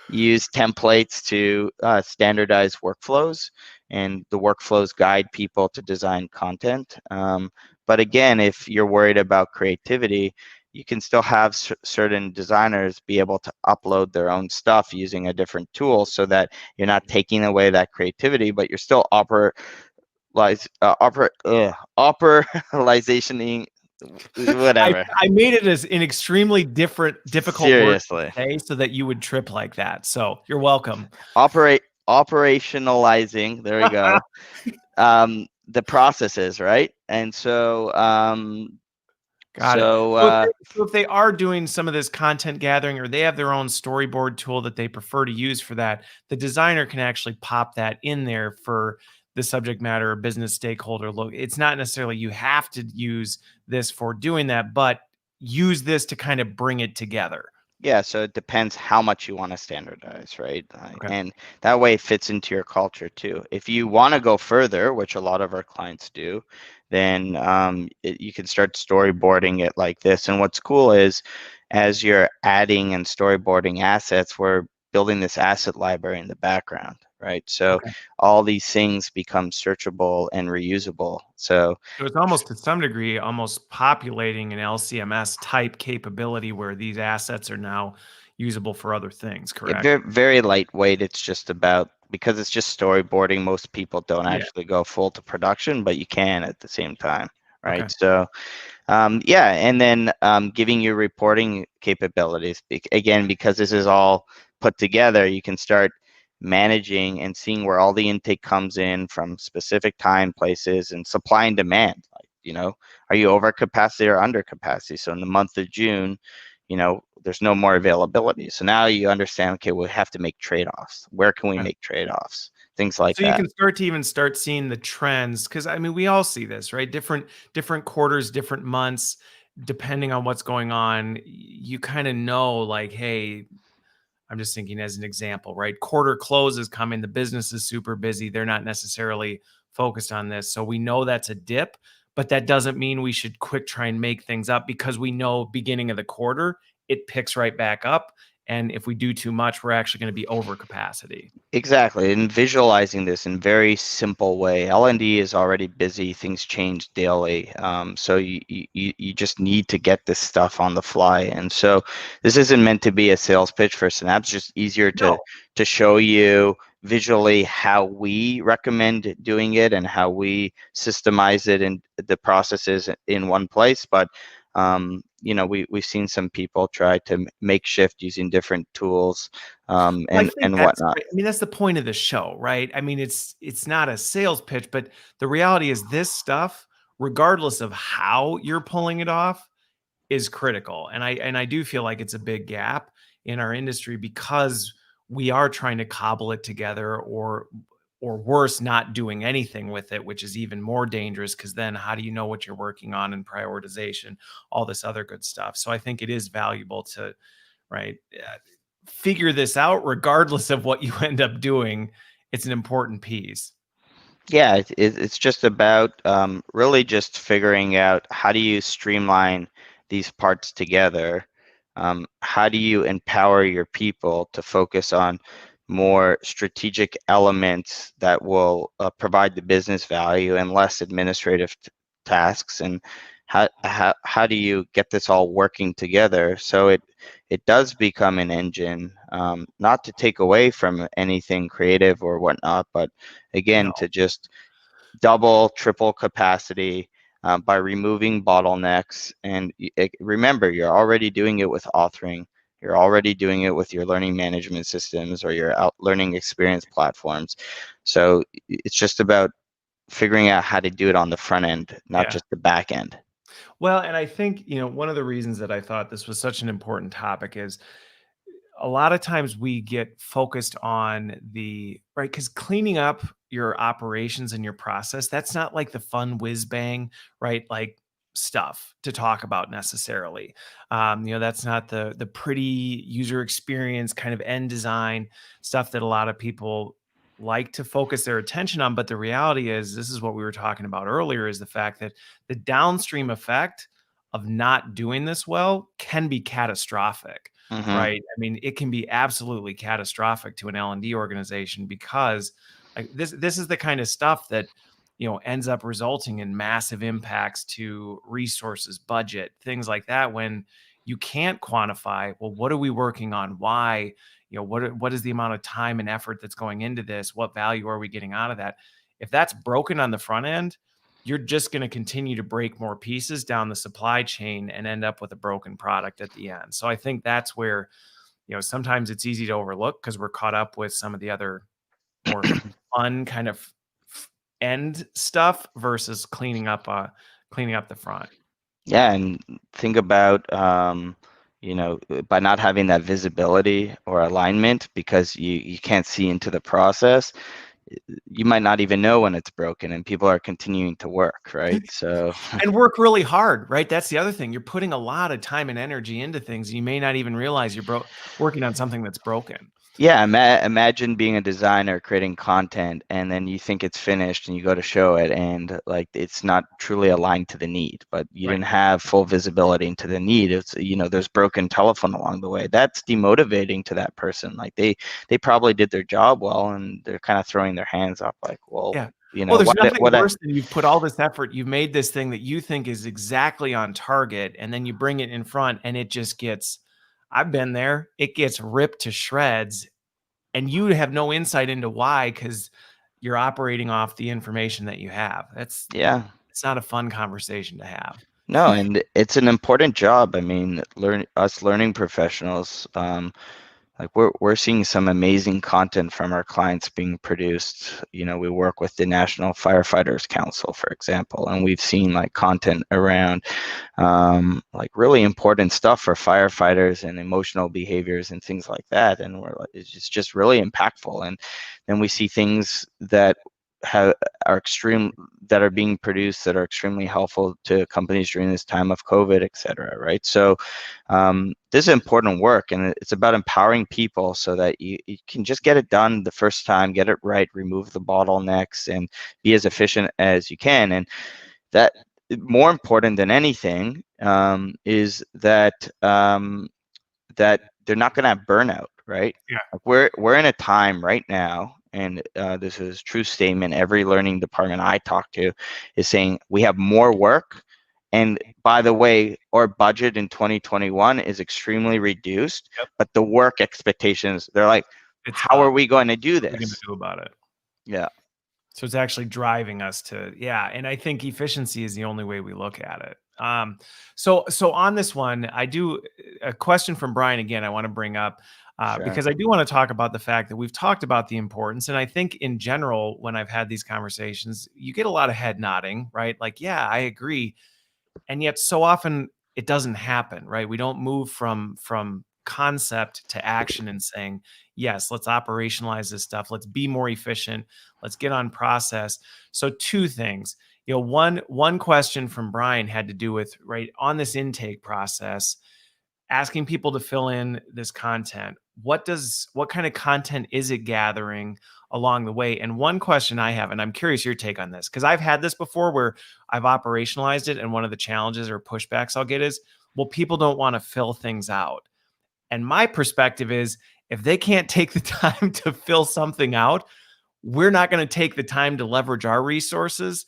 Use templates to standardize workflows, and the workflows guide people to design content. But again, if you're worried about creativity, you can still have certain designers be able to upload their own stuff using a different tool, so that you're not taking away that creativity, but you're still operationalizing, I whatever. I made it as an extremely difficult word to Seriously. say so that you would trip like that. So you're welcome. Operationalizing, there we go, the processes, right? And so Got it. So if they are doing some of this content gathering or they have their own storyboard tool that they prefer to use for that, the designer can actually pop that in there for the subject matter or business stakeholder. Look, it's not necessarily you have to use this for doing that, but use this to kind of bring it together. yeah, so it depends how much you want to standardize, right? Okay. And that way it fits into your culture too. If you want to go further, which a lot of our clients do, then you can start storyboarding it like this. And what's cool is, as you're adding and storyboarding assets, we're building this asset library in the background, right? So Okay. all these things become searchable and reusable. So So it's almost to some degree almost populating an LCMS type capability where these assets are now usable for other things, yeah, correct? very, very lightweight. It's just about, because it's just storyboarding, most people don't Yeah. actually go full to production, but you can at the same time, Okay. right? So yeah, and then giving you reporting capabilities. Again, because this is all put together, you can start managing and seeing where all the intake comes in from specific time, places, and supply and demand. Like, are you over capacity or under capacity? So in the month of June, there's no more availability. So now you understand, okay, we have to make trade-offs. Where can we Okay. make trade-offs? Things like So you that. can start seeing the trends because I mean we all see this, right? Different quarters, different months, depending on what's going on. You kind of know, like, hey, I'm just thinking as an example, right? Quarter close is coming. The business is super busy. They're not necessarily focused on this. So we know that's a dip, but that doesn't mean we should quick try and make things up because we know beginning of the quarter, it picks right back up. And if we do too much, we're actually going to be over capacity. Exactly, and visualizing this in very simple way. L&D is already busy; things change daily, so you just need to get this stuff on the fly. And so this isn't meant to be a sales pitch for Synapse. Just easier to No. show you visually how we recommend doing it and how we systemize it in the processes in one place. But we've seen some people try to make shift using different tools, Well, I and think that's whatnot. right. I mean, that's the point of the show, right? I mean, it's not a sales pitch, but the reality is this stuff, regardless of how you're pulling it off, is critical. And I do feel like it's a big gap in our industry because we are trying to cobble it together or worse, not doing anything with it, which is even more dangerous because then how do you know what you're working on and prioritization, all this other good stuff. So I think it is valuable to, right, figure this out regardless of what you end up doing. It's an important piece. Yeah, it's just about really just figuring out how do you streamline these parts together, how do you empower your people to focus on more strategic elements that will provide the business value and less administrative tasks? And how do you get this all working together so it does become an engine, not to take away from anything creative or whatnot, but No. again, to just double, triple capacity by removing bottlenecks. And remember, you're already doing it with authoring. You're already doing it with your learning management systems or your learning experience platforms. So it's just about figuring out how to do it on the front end, not Yeah. just the back end. Well, and I think, one of the reasons that I thought this was such an important topic is a lot of times we get focused on the right because cleaning up your operations and your process, that's not like the fun whiz bang, right? Like stuff to talk about necessarily. That's not the pretty user experience kind of end design stuff that a lot of people like to focus their attention on. But the reality is, this is what we were talking about earlier, is the fact that the downstream effect of not doing this well can be catastrophic, Mm-hmm. right? I mean, it can be absolutely catastrophic to an L&D organization because like this is the kind of stuff that ends up resulting in massive impacts to resources, budget, things like that when you can't quantify, well, what are we working on? Why? What is the amount of time and effort that's going into this? What value are we getting out of that? If that's broken on the front end, you're just going to continue to break more pieces down the supply chain and end up with a broken product at the end. So I think that's where, sometimes it's easy to overlook because we're caught up with some of the other more fun kind of end stuff versus cleaning up the front. Yeah, and think about by not having that visibility or alignment because you can't see into the process, you might not even know when it's broken and people are continuing to work, right? So And work really hard, right? That's the other thing. You're putting a lot of time and energy into things. You may not even realize you're working on something that's broken. yeah, imagine being a designer creating content and then you think it's finished and you go to show it and like it's not truly aligned to the need, but you Right. didn't have full visibility into the need. It's there's broken telephone along the way. That's demotivating to that person. Like they probably did their job well and they're kind of throwing their hands up like, well, Yeah. Well, there's nothing what worse than you've put all this effort, you've made this thing that you think is exactly on target, and then you bring it in front and it just gets, I've been there, it gets ripped to shreds and you have no insight into why because you're operating off the information that you have. yeah. It's not a fun conversation to have. No, and it's an important job. I mean, learning professionals, like we're seeing some amazing content from our clients being produced. We work with the National Firefighters Council, for example, and we've seen like content around like really important stuff for firefighters and emotional behaviors and things like that. And it's just really impactful. And then we see things that have that are being produced that are extremely helpful to companies during this time of COVID, et cetera, right? So this is important work and it's about empowering people so that you can just get it done the first time, get it right, remove the bottlenecks and be as efficient as you can. And that more important than anything is that they're not going to have burnout, right? Yeah. Like we're in a time right now, and this is a true statement. Every learning department I talk to is saying we have more work. And by the way, our budget in 2021 is extremely reduced, Yep. but the work expectations, they're like, It's how are up. we going to do What are we going to this? do about it? Yeah, So it's actually driving us to, yeah. And I think efficiency is the only way we look at it. So on this one, I do a question from Brian again. I want to bring up sure. because I do want to talk about the fact that we've talked about the importance, and I think in general, when I've had these conversations, you get a lot of head nodding, right? Like, yeah, I agree, and yet so often it doesn't happen, right? We don't move from concept to action and saying, yes, let's operationalize this stuff, let's be more efficient, let's get on process. So two things, one question from Brian had to do with, right, on this intake process, asking people to fill in this content. What kind of content is it gathering along the way? And one question I have, and I'm curious your take on this, because I've had this before where I've operationalized it, and one of the challenges or pushbacks I'll get is, well, people don't want to fill things out. And my perspective is, if they can't take the time to fill something out, we're not going to take the time to leverage our resources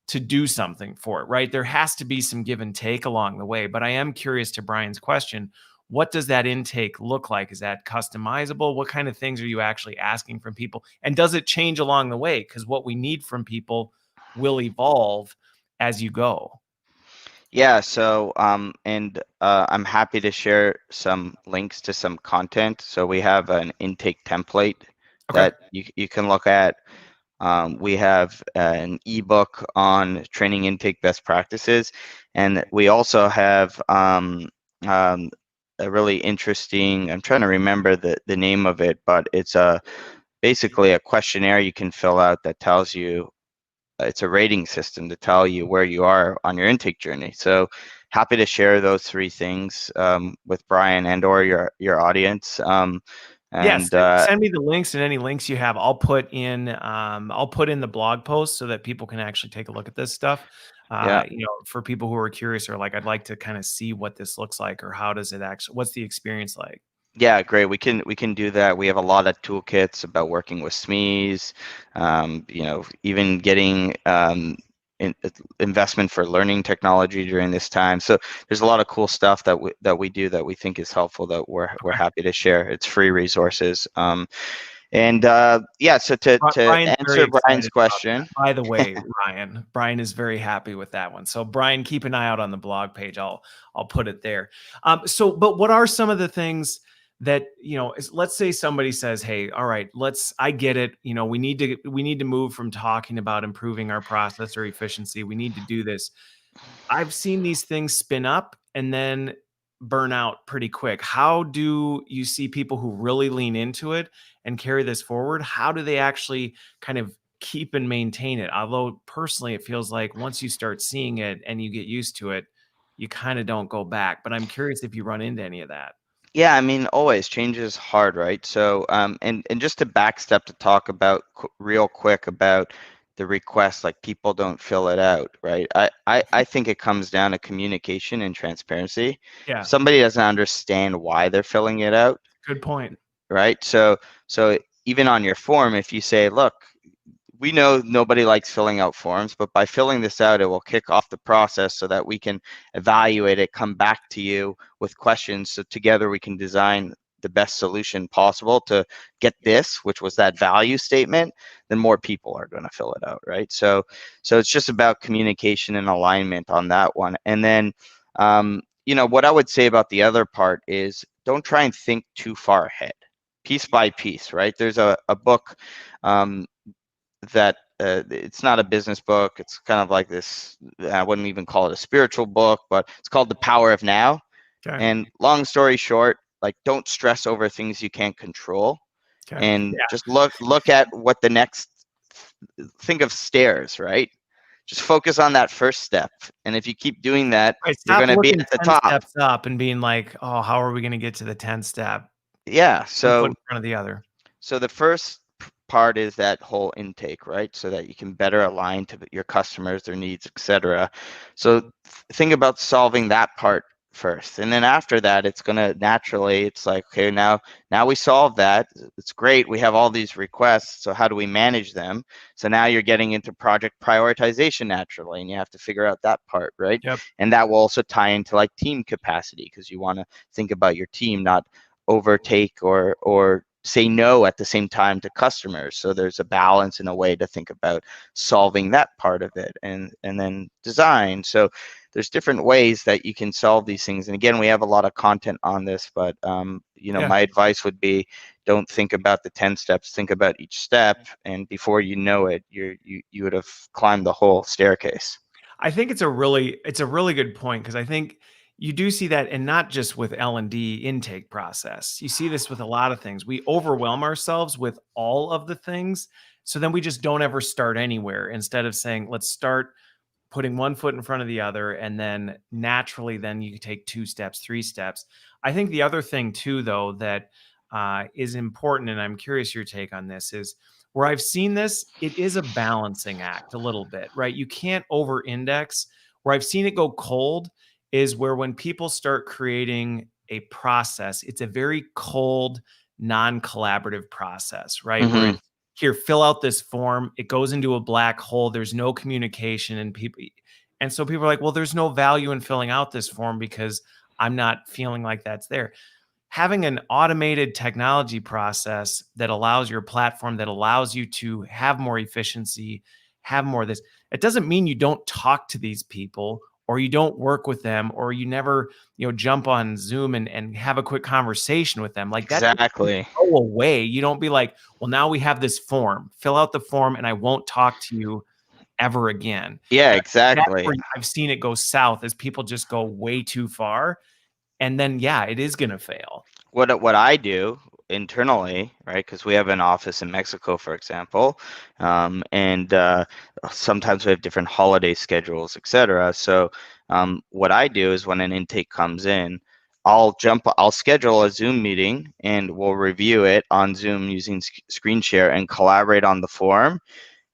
to do something for it, right? There has to be some give and take along the way. But I am curious, to Brian's question, what does that intake look like? Is that customizable? What kind of things are you actually asking from people? And does it change along the way? Because what we need from people will evolve as you go. Yeah, so I'm happy to share some links to some content. So we have an intake template Okay. that you can look at. We have an ebook on training intake best practices, and we also have a really interesting. I'm trying to remember the name of it, but it's basically a questionnaire you can fill out that tells you, it's a rating system to tell you where you are on your intake journey. So happy to share those three things with Brian and or your audience. Yes, And send me the links, and any links you have, I'll put in the blog post so that people can actually take a look at this stuff. yeah, For people who are curious, or like, I'd like to kind of see what this looks like, or how does it actually, what's the experience like? yeah, great. We can do that. We have a lot of toolkits about working with SMEs. Even getting investment for learning technology during this time. So there's a lot of cool stuff that we do that we think is helpful, that we're Okay. happy to share. It's free resources. And yeah, so to Brian's very answer Brian's excited about that. question, By the way, Brian is very happy with that one. So Brian, keep an eye out on the blog page. I'll put it there. But what are some of the things that, let's say somebody says, hey, all right, I get it. We need to move from talking about improving our process or efficiency. We need to do this. I've seen these things spin up and then burn out pretty quick. How do you see people who really lean into it and carry this forward? How do they actually kind of keep and maintain it? Although personally, it feels like once you start seeing it and you get used to it, you kind of don't go back. But I'm curious if you run into any of that. yeah, I mean, always change is hard, right? So, and just to backstep to talk about real quick about the request, like people don't fill it out, right? I think it comes down to communication and transparency. If Yeah, somebody doesn't understand why they're filling it out, good point. right? So even on your form, if you say, look, we know nobody likes filling out forms, but by filling this out, it will kick off the process so that we can evaluate it, come back to you with questions. So together we can design the best solution possible to get this, which was that value statement, then more people are going to fill it out, right? So it's just about communication and alignment on that one. And then, what I would say about the other part is, don't try and think too far ahead, piece by piece, right? There's a book that it's not a business book. It's kind of like this, I wouldn't even call it a spiritual book, but it's called The Power of Now. Okay. And long story short, like, don't stress over things you can't control, Okay. and Yeah. just look at what the next, think of stairs, right? Just focus on that first step. And if you keep doing that, Right. you're Stop going to be looking at the 10 top. steps up and being like, oh, how are we going to get to the 10th step? Yeah. One foot So in front of the other. So the first part is that whole intake, right? So that you can better align to your customers, their needs, etc. So think about solving that part first, and then after that, it's gonna naturally. It's like, okay, now we solve that. It's great. We have all these requests. So how do we manage them? So now you're getting into project prioritization naturally, and you have to figure out that part, right? Yep. And that will also tie into like team capacity, because you want to think about your team, not overtake or say no at the same time to customers. So there's a balance and a way to think about solving that part of it, and then design. So there's different ways that you can solve these things. And again, we have a lot of content on this, but Yeah. my advice would be, don't think about the 10 steps, think about each step, and before you know it, you would have climbed the whole staircase. I think it's a really good point, because I think you do see that, and not just with L&D intake process. You see this with a lot of things. We overwhelm ourselves with all of the things, so then we just don't ever start anywhere, instead of saying, let's start putting one foot in front of the other, and then naturally then you take 2 steps, 3 steps. I think the other thing too, though, that is important, and I'm curious your take on this, is where I've seen this, it is a balancing act a little bit, right? You can't over index. Where I've seen it go cold is where when people start creating a process, it's a very cold, non-collaborative process, right? Where Mm-hmm. it's here, fill out this form, it goes into a black hole, there's no communication, and so people are like, well, there's no value in filling out this form because I'm not feeling like that's there. Having an automated technology process that allows your platform, that allows you to have more efficiency, have more of this, it doesn't mean you don't talk to these people or you don't work with them or you never, jump on Zoom and have a quick conversation with them. Like that doesn't Exactly. go away. You don't be like, well, now we have this form, fill out the form and I won't talk to you ever again. Yeah, And that's exactly. where I've seen it go south, as people just go way too far. And then, yeah, it is going to fail. What I do internally, right? Because we have an office in Mexico, for example, and sometimes we have different holiday schedules, etc. So what I do is when an intake comes in, I'll schedule a Zoom meeting and we'll review it on Zoom using screen share and collaborate on the form.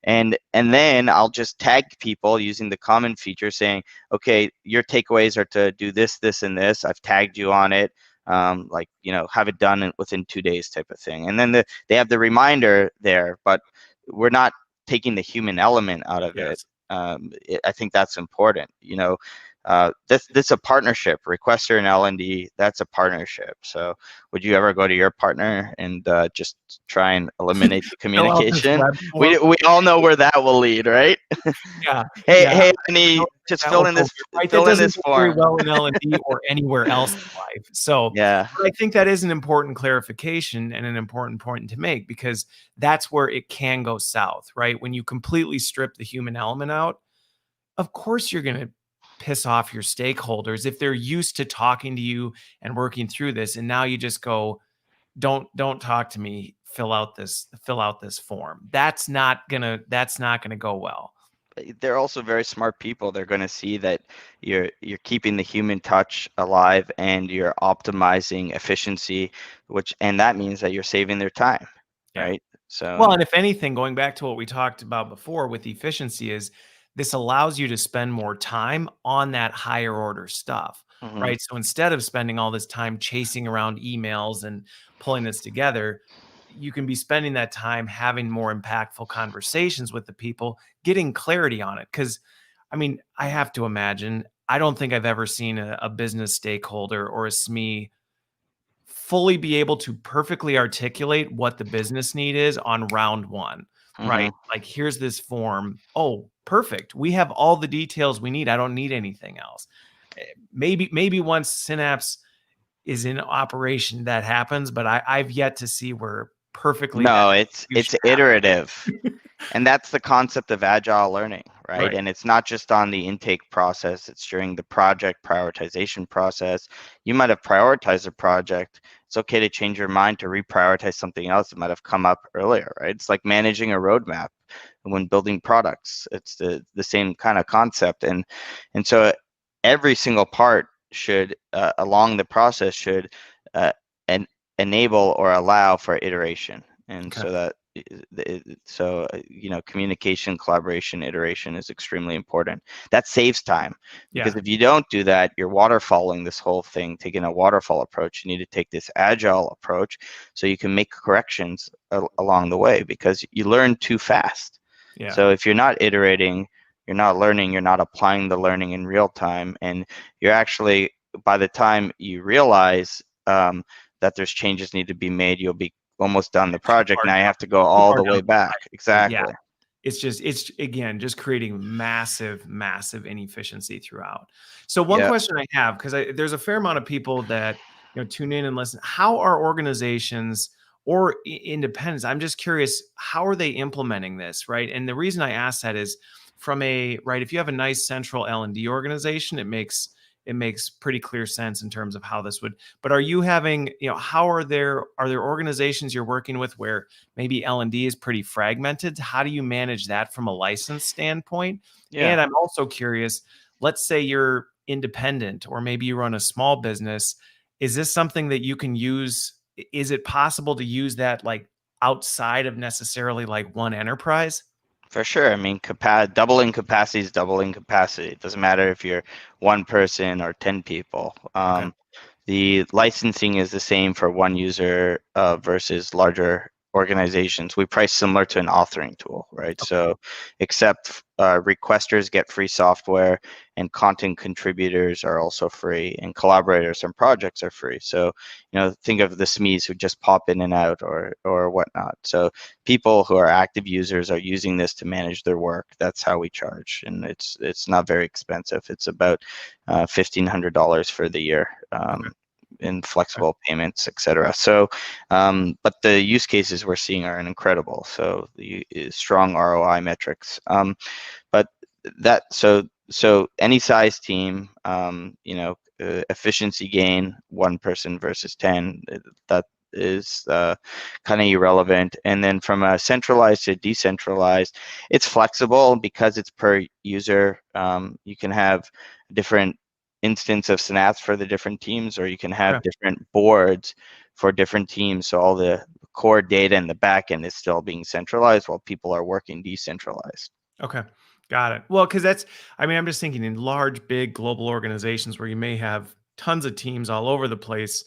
And then I'll just tag people using the comment feature saying, okay, your takeaways are to do this, this, and this. I've tagged you on it. Like, have it done within 2 days type of thing. And then they have the reminder there, but we're not taking the human element out of it. Yes. I think that's important. This a partnership. Requester and L&D, that's a partnership. So would you ever go to your partner and just try and eliminate the Fill out this communication? web We form. we all know where that will lead, right? Yeah, Hey, yeah. hey, I honey, don't think just that will go right. That fill in doesn't this go very form. well in L&D or anywhere else in life. So, Yeah. but I think that is an important clarification and an important point to make, because that's where it can go south, right? When you completely strip the human element out, of course you're going to piss off your stakeholders if they're used to talking to you and working through this, and now you just go, don't talk to me, fill out this form. That's not gonna go well. They're also very smart people. They're going to see that you're keeping the human touch alive and you're optimizing efficiency, and that means that you're saving their time, Yeah. right? So, Well, and if anything, going back to what we talked about before with efficiency, is this allows you to spend more time on that higher order stuff, mhm. right? So instead of spending all this time chasing around emails and pulling this together, you can be spending that time having more impactful conversations with the people, getting clarity on it. Because, I mean, I have to imagine, I don't think I've ever seen a business stakeholder or a SME fully be able to perfectly articulate what the business need is on round one, right? Mhm. Like, here's this form. Oh, perfect. We have all the details we need. I don't need anything else. Maybe once Synapse is in operation, that happens, but I've yet to see where perfectly that No, execution it's happens. iterative. And that's the concept of agile learning, right? Right. And it's not just on the intake process, it's during the project prioritization process. You might have prioritized a project. It's okay to change your mind to reprioritize something else that might have come up earlier, right? It's like managing a roadmap when building products. It's the same kind of concept. And so every single part should, along the process, should uh, en- enable or allow for iteration. And Okay. so that communication, collaboration, iteration is extremely important. That saves time, because Yeah. if you don't do that, you're waterfalling this whole thing. Taking a waterfall approach, you need to take this agile approach so you can make corrections along the way, because you learn too fast. Yeah. So if you're not iterating, you're not learning, you're not applying the learning in real time, and you're actually, by the time you realize that there's changes need to be made, you'll be almost done the Too project. far Now you down. have to go Too all far the down way the back. line. Yeah. Exactly. It's again just creating massive, massive inefficiency throughout. So one Yeah. question I have, because there's a fair amount of people that tune in and listen. How are organizations or independents? I'm just curious, how are they implementing this, right? And the reason I ask that is from a right. If you have a nice central L&D organization, it makes pretty clear sense in terms of how this would. But are you having, how are there organizations you're working with where maybe L&D is pretty fragmented? How do you manage that from a license standpoint? Yeah. And I'm also curious, let's say you're independent or maybe you run a small business. Is this something that you can use? Is it possible to use that like outside of necessarily like one enterprise? For sure. I mean, doubling capacity is doubling capacity. It doesn't matter if you're one person or 10 people. Okay. The licensing is the same for one user versus larger organizations. We price similar to an authoring tool, right? Okay. So, except requesters get free software, and content contributors are also free, and collaborators and projects are free. So, think of the SMEs who just pop in and out or whatnot. So, people who are active users are using this to manage their work. That's how we charge, and it's not very expensive. It's about $1,500 for the year. Okay. In flexible payments, etc. So, but the use cases we're seeing are incredible. So the strong ROI metrics. But so any size team, efficiency gain, one person versus 10, that is kind of irrelevant. And then from a centralized to decentralized, it's flexible because it's per user. You can have different instance of Synapse for the different teams, or you can have Okay. different boards for different teams. So all the core data in the backend is still being centralized while people are working decentralized. Okay. Got it. Well, because I'm just thinking in large, big global organizations where you may have tons of teams all over the place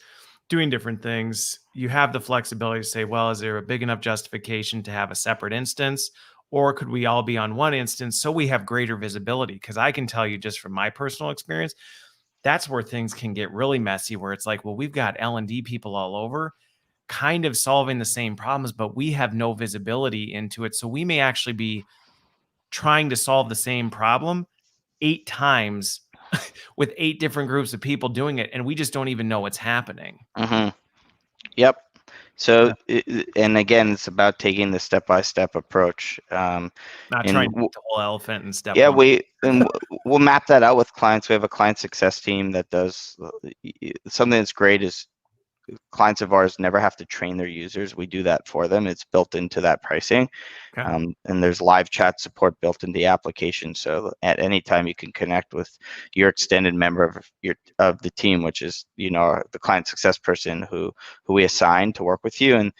doing different things, you have the flexibility to say, well, is there a big enough justification to have a separate instance? Or could we all be on one instance so we have greater visibility? Because I can tell you just from my personal experience, that's where things can get really messy, where it's like, well, we've got L&D people all over kind of solving the same problems, but we have no visibility into it. So we may actually be trying to solve the same problem 8 times with 8 different groups of people doing it, and we just don't even know what's happening. Mm-hmm. Yep. So, Yeah. and again, it's about taking the step-by-step approach. Not And trying to eat the whole elephant in step yeah, 1. we'll map that out with clients. We have a client success team that does something that's great is clients of ours never have to train their users. We do that for them. It's built into that pricing. Okay. And there's live chat support built into the application. So at any time you can connect with your extended member of the team, which is the client success person who we assign to work with you, and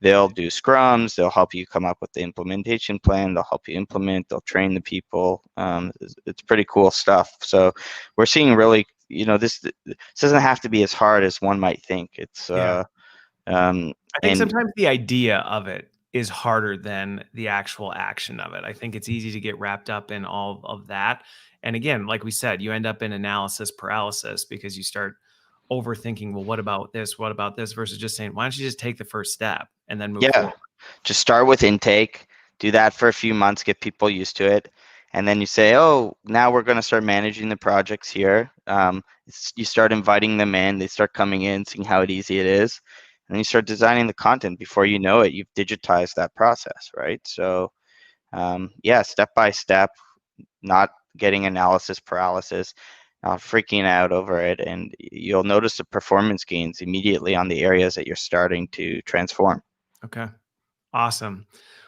they'll do scrums. They'll help you come up with the implementation plan. They'll help you implement. They'll train the people. It's pretty cool stuff. So we're seeing really this doesn't have to be as hard as one might think. It's Yeah. I think and sometimes the idea of it is harder than the actual action of it. I think it's easy to get wrapped up in all of that. And again, like we said, you end up in analysis paralysis because you start overthinking, well, what about this? What about this? Versus just saying, why don't you just take the first step and then move yeah, forward? just start with intake, do that for a few months, get people used to it, and then you say, oh, now we're going to start managing the projects here. You start inviting them in, they start coming in, seeing how easy it is, and you start designing the content. Before you know it, you've digitized that process, right? So yeah, step by step, not getting analysis paralysis, not freaking out over it, and you'll notice the performance gains immediately on the areas that you're starting to transform. Okay. Awesome.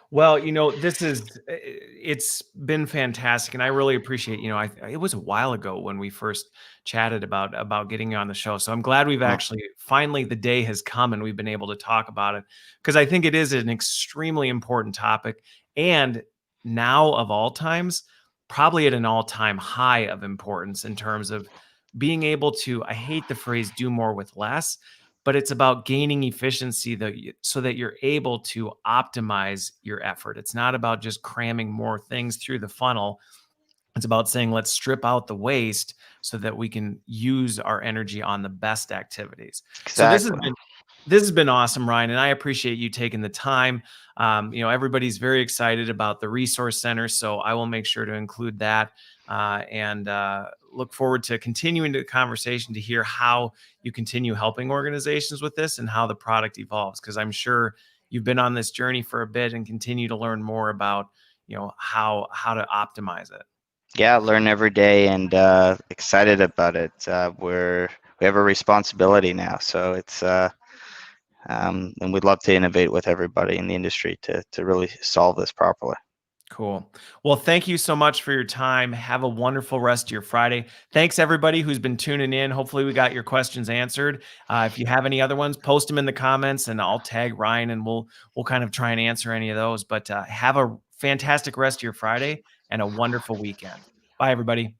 Well, it's been fantastic, and I really appreciate, it was a while ago when we first chatted about getting you on the show. So I'm glad we've Well, actually finally the day has come and we've been able to talk about it because I think it is an extremely important topic, and now of all times, probably at an all-time high of importance in terms of being able to, I hate the phrase do more with less, but it's about gaining efficiency so that you're able to optimize your effort. It's not about just cramming more things through the funnel. It's about saying, let's strip out the waste so that we can use our energy on the best activities. So exactly. this has been awesome, Ryan, and I appreciate you taking the time. Everybody's very excited about the resource center, so I will make sure to include that and look forward to continuing the conversation to hear how you continue helping organizations with this and how the product evolves. Because I'm sure you've been on this journey for a bit and continue to learn more about how to optimize it. Yeah, learn every day, and excited about it. We have a responsibility now, so it's and we'd love to innovate with everybody in the industry to really solve this properly. Cool. Well, thank you so much for your time. Have a wonderful rest of your Friday. Thanks everybody who's been tuning in. Hopefully we got your questions answered. If you have any other ones, post them in the comments and I'll tag Ryan and we'll kind of try and answer any of those. But have a fantastic rest of your Friday and a wonderful weekend. Bye, everybody.